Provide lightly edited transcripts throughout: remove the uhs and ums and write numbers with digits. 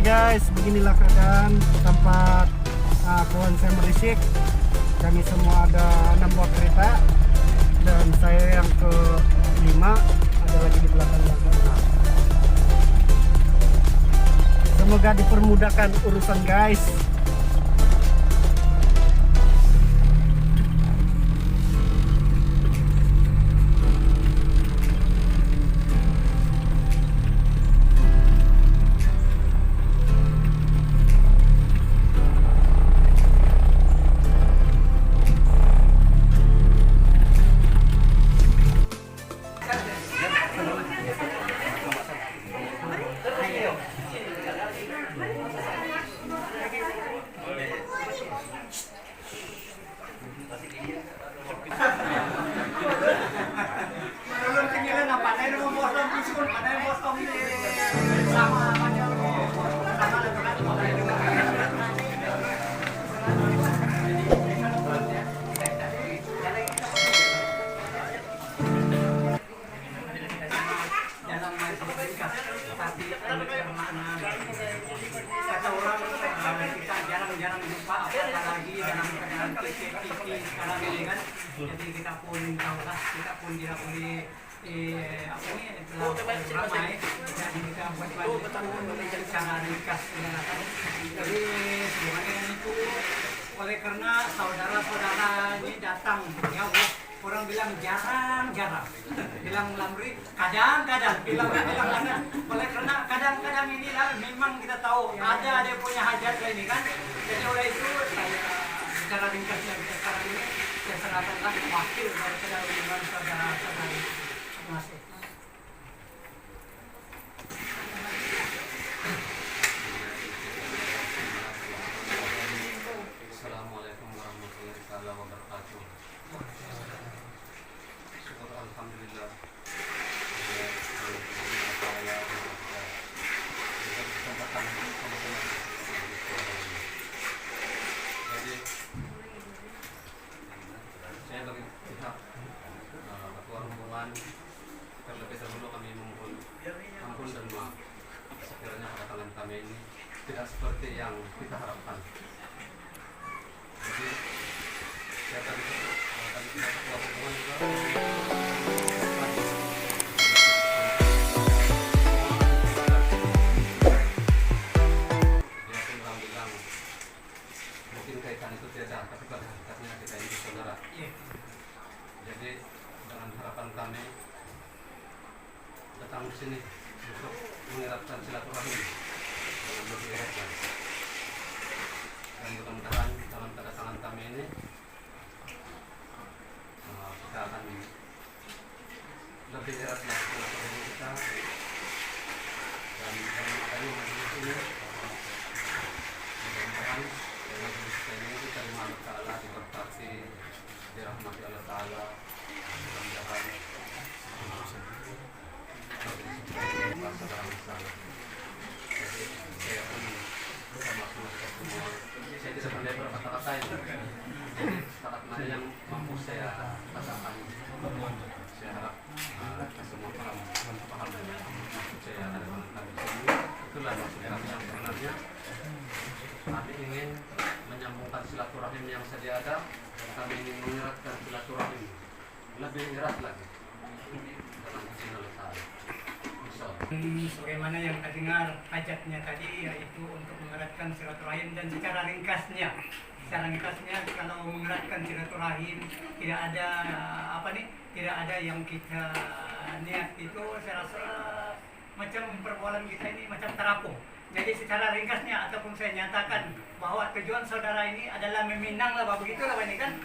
guys, beginilah keadaan tempat kawan saya merisik. Kami semua ada 6 buah kereta dan saya yang ke-5 ada lagi di belakang yang ke-6. Semoga dipermudahkan urusan guys. Kata orang kita jarang-jarang jumpa apalagi dalam keadaan TV sekarang ini kan, jadi kita pun tahu lah, kita pun tidak boleh ramai, jadi kita buat secara ringkas kan. Jadi semuanya itu oleh karena saudara-saudara ini datang ya, orang bilang jarang-jarang, bilang lamri kadang-kadang, bilang oleh karena kadang-kadang inilah memang kita tahu ada punya hajat ini kan. Jadi oleh itu saya secara ringkasnya sekarang ini saya serahkanlah wakil daripada saudara-saudari. Terima kasih. Assalamualaikum warahmatullahi wabarakatuh. Syukur alhamdulillah. Jadi saya bagi pihak ketua rombongan terlebih dahulu kami memohon ampun dan maaf sekiranya kedatangan kami ini tidak seperti yang kita harapkan. Jadi saya tadi kita ketua rombongan juga dia pun orang bilang mungkin kaitan itu tidak, tapi pada hakikatnya kita ini saudara. Jadi dengan harapan kami datang di sini untuk mengeratkan silaturahim dengan lebih erat lagi. Dan mudah-mudahan dalam kedatangan kami ini kita akan lebih erat lagi silaturahim kita. Dan dalam makanya majelis ini mudah-mudahan dengan majelis kita ini diterima Allah Ta'ala, diberkati, dirahmati Allah Ta'ala. Mudah-mudahan jadi saya pun bersama kita semua, saya tidak pandai berkata-kata ini, jadi setakat mana yang mampu saya katakan. Saya harap kita semua paham maksud saya ada menentang di sini. Itulah maksud kami yang sebenarnya. Kami ingin menyambungkan silaturahim yang sedia ada. Kami ingin mengeratkan silaturahim lebih erat lagi dalam izin Allah Ta'ala. Sebagaimana yang terdengar hajatnya tadi, yaitu untuk mengeratkan silaturahim dan secara ringkasnya kalau mengeratkan silaturahim tidak ada tidak ada yang kita niat itu, saya rasa macam perbualan kita ini macam terapung. Jadi secara ringkasnya ataupun saya nyatakan bahwa tujuan saudara ini adalah meminang lah, begitulah ini kan,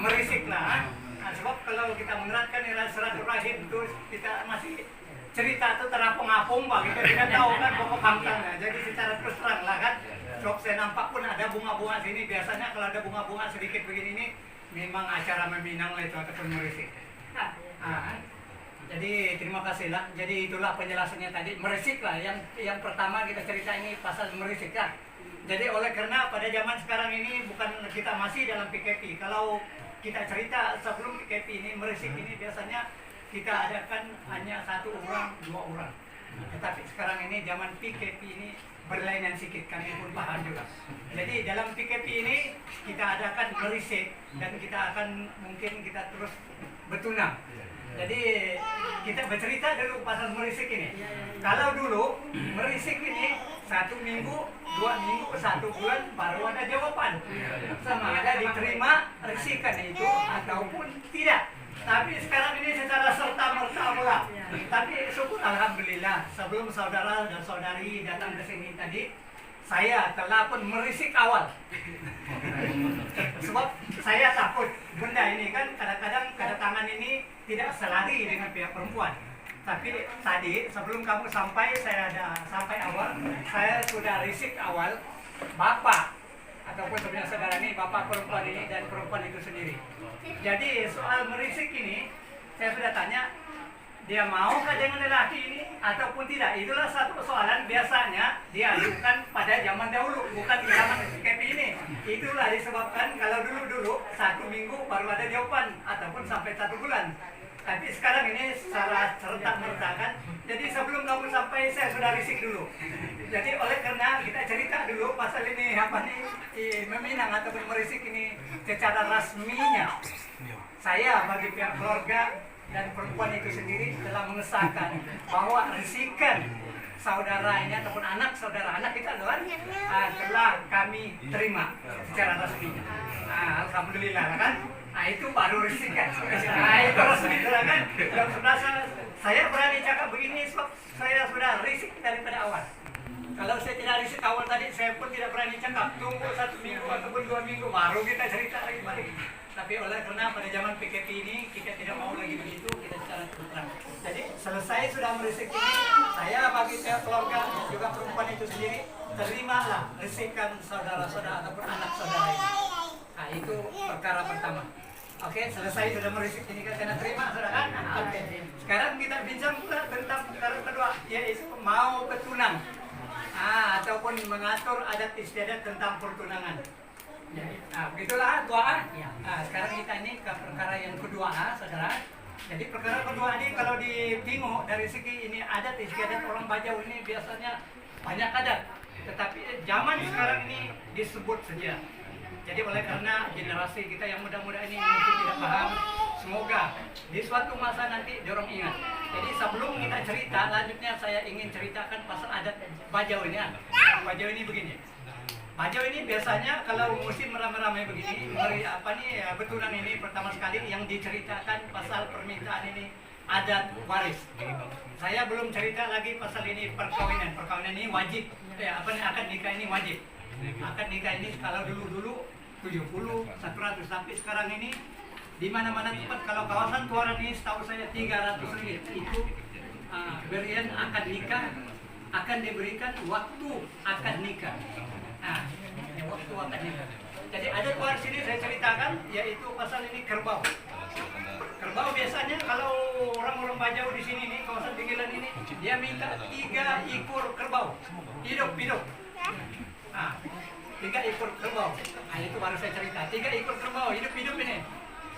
merisik lah. Sebab kalau kita mengeratkan silaturahim itu kita masih cerita itu terapung-apung kita tidak tahu kan pokok pangkalnya. Jadi secara terus terang lah kan. Sebab saya nampak pun ada bunga-bunga sini. Biasanya kalau ada bunga-bunga sedikit begini ini memang acara meminang lah itu ataupun merisik. Jadi terima kasih lah. Jadi itulah penjelasannya tadi, merisik lah. Yang pertama kita cerita ini pasal merisik lah. Jadi oleh karena pada zaman sekarang ini bukan kita masih dalam PKP. Kalau kita cerita sebelum PKP ini merisik ini biasanya kita adakan hanya 1 orang, 2 orang. Tetapi sekarang ini zaman PKP ini berlainan sedikit, kami pun paham juga. Jadi dalam PKP ini kita adakan merisik dan kita akan mungkin kita terus bertunang. Jadi kita bercerita dulu pasal merisik ini. Kalau dulu merisik ini 1 minggu, 2 minggu, 1 bulan baru ada jawaban. Sama ada diterima risikan itu ataupun tidak. Tapi sekarang ini secara serta-merta pula. Tapi syukur alhamdulillah sebelum saudara dan saudari datang ke sini tadi, saya telah pun merisik awal. Sebab saya takut benda ini kan kadang-kadang kedatangan ini tidak selari dengan pihak perempuan. Tapi tadi sebelum kamu sampai, saya ada sampai awal, saya sudah risik awal bapak ataupun sebenarnya saudara ini, bapak perempuan ini dan perempuan itu sendiri. Jadi soal merisik ini saya sudah tanya, dia maukah dengan lelaki ini ataupun tidak. Itulah satu persoalan biasanya diajukan pada zaman dahulu, bukan di zaman PKP ini. Itulah disebabkan kalau dulu-dulu 1 minggu baru ada jawaban ataupun sampai 1 bulan. Tapi sekarang ini secara serta-merta kan. Jadi sebelum kamu sampai saya sudah risik dulu. Jadi oleh karena kita cerita dulu pasal ini apa nih meminang ataupun merisik ini secara resminya. Saya bagi pihak keluarga dan perempuan itu sendiri telah mengesahkan bahwa risikan saudara ini ataupun anak saudara anak kita telah kami terima secara resmi. Alhamdulillah kan. Itu baru risikan. Itu resmi kan. Dan saya berani cakap begini sebab saya sudah risik daripada awal. Kalau saya tidak risik awal tadi, saya pun tidak berani cakap. Tunggu 1 minggu ataupun 2 minggu baru kita cerita lagi balik. Tapi oleh karena pada zaman PKP ini kita tidak mau lagi begitu, kita secara terang. Jadi selesai sudah merisik ini, saya bagi pihak keluarga juga perempuan itu sendiri terimalah risikan saudara-saudara ataupun anak saudara ini. Itu perkara pertama. Oke, selesai sudah merisik ini kena terima sudah kan? Oke. Sekarang kita bincang pula tentang perkara kedua, yaitu mau bertunang. Ataupun mengatur adat istiadat tentang pertunangan. Begitulah doa. Sekarang kita ini ke perkara yang kedua, saudara. Jadi perkara kedua ini kalau ditengok dari segi ini adat istiadat orang Bajau ini biasanya banyak adat. Tetapi zaman sekarang ini disebut saja. Jadi oleh karena generasi kita yang muda-muda ini mungkin tidak paham, semoga di suatu masa nanti dorong ingat. Jadi sebelum kita cerita, lanjutnya saya ingin ceritakan pasal adat Bajau ini. Bajau ini begini. Bajau ini biasanya kalau musim ramai-ramai begini, bertunang ini pertama sekali yang diceritakan pasal permintaan ini adat waris. Saya belum cerita lagi pasal ini perkawinan. Perkawinan ini wajib. Akad nikah ini wajib. Akad nikah ini kalau dulu 70, 100, tapi sekarang ini di mana-mana tempat kalau kawasan Tuaran ini setahu saya 300 ringgit itu berian akad nikah akan diberikan waktu akad nikah. Waktu akad nikah. Jadi ada waris sini saya ceritakan yaitu pasal ini kerbau. Kerbau biasanya kalau orang-orang Bajau di sini nih kawasan pinggiran ini dia minta 3 ekor kerbau hidup. 3 ekor kerbau. Itu baru saya cerita. 3 ekor kerbau hidup ini.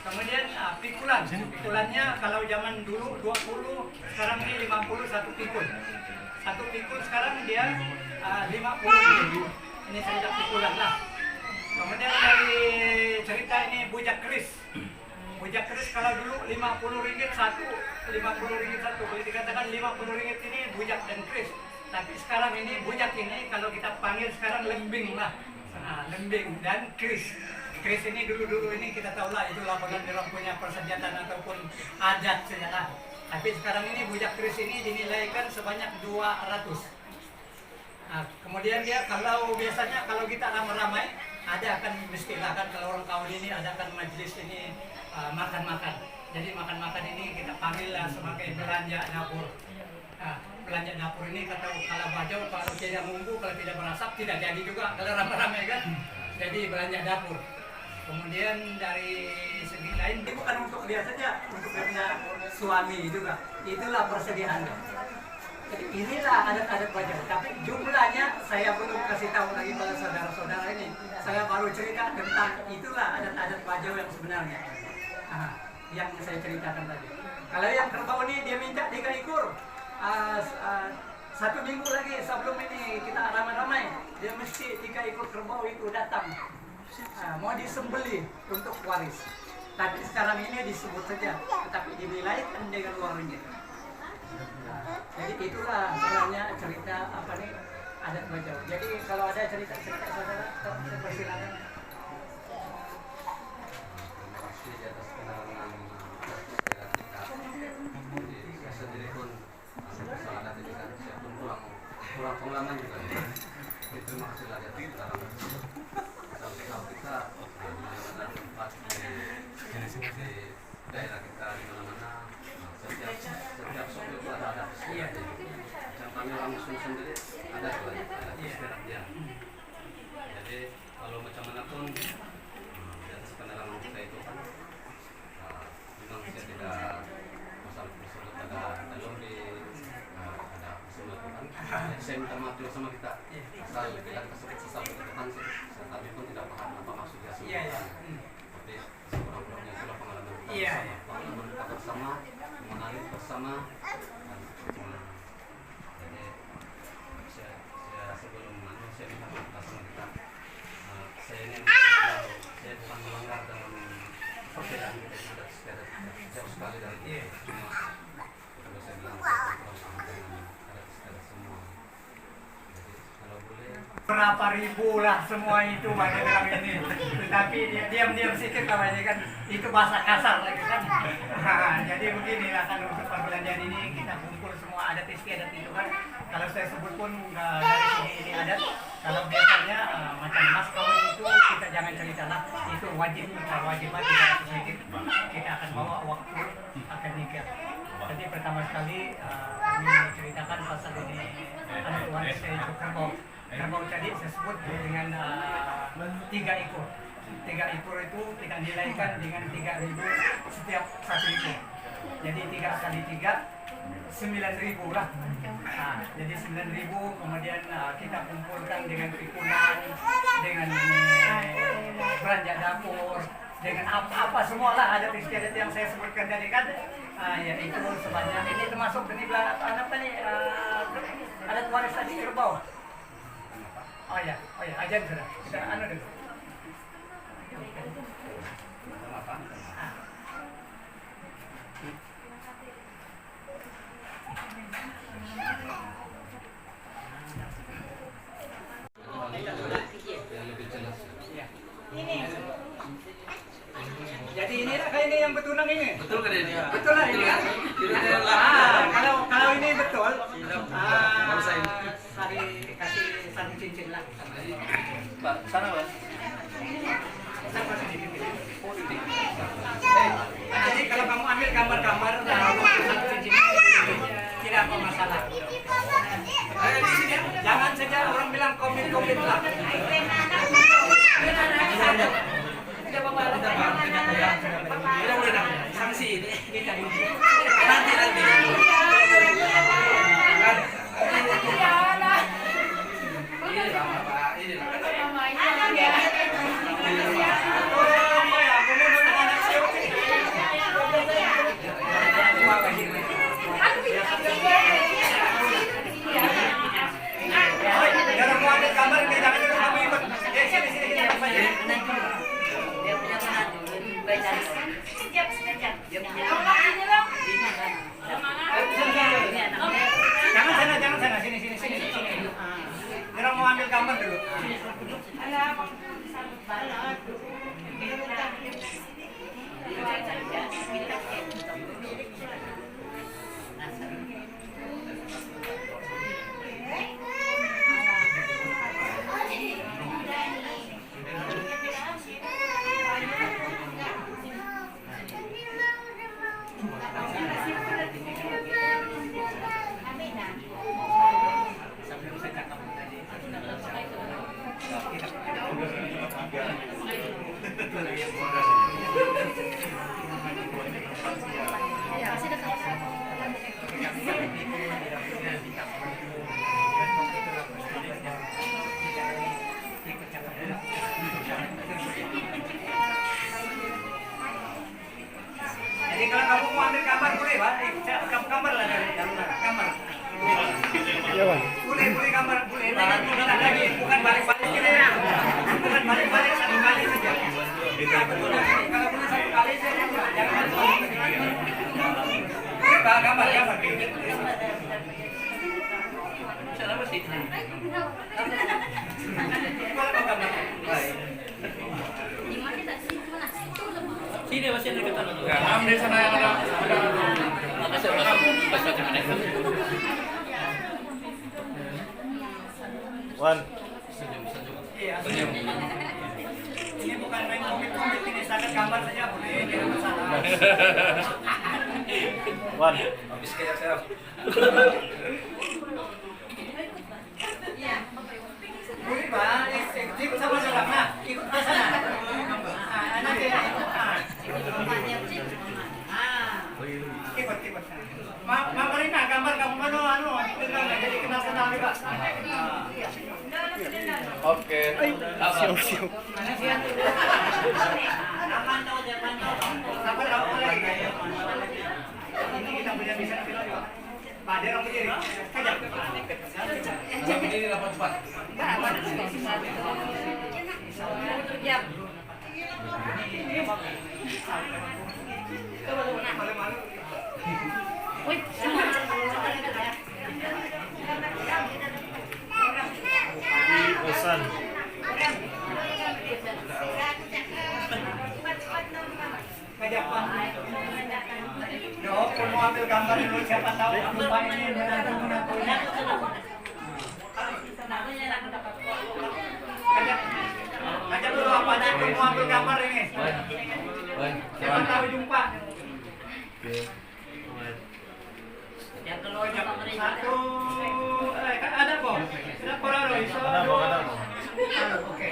Kemudian pikulannya kalau zaman dulu 20, sekarang ini 50 1 pikul. 1 pikul sekarang dia 50. Ini cerita pikulan lah. Kemudian dari cerita ini bujak keris. Bujak keris kalau dulu 50 ringgit satu. Boleh dikatakan 50 ringgit ini bujak dan keris. Tapi sekarang ini bujak ini kalau kita panggil sekarang lembing lah. Lembing dan keris. Keris ini dulu ini kita tahu lah itu lapangan orang punya persenjataan ataupun adat saja. Tapi sekarang ini bujak keris ini dinilaikan sebanyak 200. Kemudian dia kalau biasanya kalau kita ramai-ramai ada akan istilahkan kalau orang kawin ini ada akan majelis ini makan-makan. Jadi makan-makan ini kita panggil lah sebagai belanja dapur. Belanja dapur ini kata kalau Bajau kalau tidak munggu, kalau tidak berasap tidak jadi juga kalau ramai-ramai kan. Jadi belanja dapur. Kemudian dari segi lain itu bukan untuk dia saja, untuk belanja suami juga. Itulah persediaannya. Jadi inilah adat-adat Bajau. Tapi jumlahnya saya belum kasih tahu lagi pada saudara-saudara ini. Saya baru cerita tentang itulah adat-adat Bajau yang sebenarnya. Yang saya ceritakan tadi. Kalau yang kerbau ini dia minta 3 ekor. 1 minggu lagi sebelum ini kita ramai-ramai, dia mesti 3 ekor kerbau itu datang. Mau disembeli untuk waris. Tapi sekarang ini disebut saja, tetapi dinilai dengan uang ringgit. Jadi itulah sebenarnya cerita apa nih adat Bajau. Jadi kalau ada cerita-cerita saudara, persilakan. Terima kasih di atas kenalan kita. Saya sendiri pun masalah adat ini kan saya pun pulang pengalaman juga. Jadi terima kasih lah di atas kenalan. Sampai tahu kita di mana tempat di daerah kita di mana-mana setiap sore itu ada adat istiadat. Yang kami langsung sendiri ada istiadatnya. Jadi kalau macam mana pun di atas penerangan kita itu kan memang saya tidak masalah tersebut ada dalam di ada semua itu kan. Saya minta maaf juga sama kita asal kita tersebut sesama itu kan kami pun tidak paham apa maksudnya semua. Tapi sekurang-kurangnya itulah pengalaman kita bersama, pengalaman kita bersama, mengalir bersama. Jadi saya sebelum saya minta maaf sama kita. Saya ini saya bukan melanggar dalam perbedaan kita yang ada istiadat jauh sekali dari itu. Cuma kalau saya bilang saya sama dengan adat istiadat semua. Jadi kalau boleh Berapa ribu lah semua itu pada bilang ini. Tapi dia diam-diam sedikit namanya kan itu bahasa kasar lagi kan. Jadi beginilah kan untuk perbelanjaan ini kita kumpul semua adat istiadat itu kan. Kalau saya sebut pun dari sini ini adat. Kalau biasanya macam mas kawin itu kita jangan cerita lah. Itu wajib tidak sedikit. Kita akan bawa waktu akan nikah. Jadi pertama sekali kami ceritakan pasal ini adat waris yaitu kerbau. Kerbau tadi saya sebut dengan 3 ekor. 3 ekor itu kita nilaikan dengan 3.000 setiap 1 ekor. Jadi 3 kali 3 9.000 lah. Jadi 9.000 kemudian kita kumpulkan dengan pikulan, dengan belanja dapur, dengan apa semua lah adat istiadat yang saya sebutkan tadi kan. Ya itu sebanyak ini termasuk ini anak tadi adat waris tadi kerbau. Oh ya, ajan sudah. Kita anu dulu. yang lebih jelas. Jadi ini kayaknya yang betulan ini. Betul kan ini? Betul lah ini kan. Kalau ini betul. Sari kasih satu cincin lah. Pak, sana Pak. Jadi kalau kamu ambil gambar-gambar satu cincin tidak apa masalah. Jangan saja orang bilang komit lah. Sanksi ini kita nanti. Jangan sana, sini. Orang mau ambil gambar dulu. Ya, masih dekat. Sini masih ada ketan. Di sana yang ada. Wan. Iya. Ini bukan main komik-komik, ini sangat gambar saja boleh, tidak masalah. Wan. Habis kayak saya. Boleh Pak, ikut sama saudara, ikut ke sana. Nanti ikut. Marina, gambar kamu mana, jadi kenal juga. Oke. Siap. Ini kita punya bisa film juga. Pak, dia orang berdiri. Kajak. Kalau begini dapat cepat. Bosan. Kajak Pak. Yo, mau ambil gambar dulu, siapa tahu Pak ini punya. Kajak dulu apa aja, mau ambil gambar ini. Siapa tahu jumpa. Yang kedua satu, ada kok. Ada koraro, iso. Ada. Oke.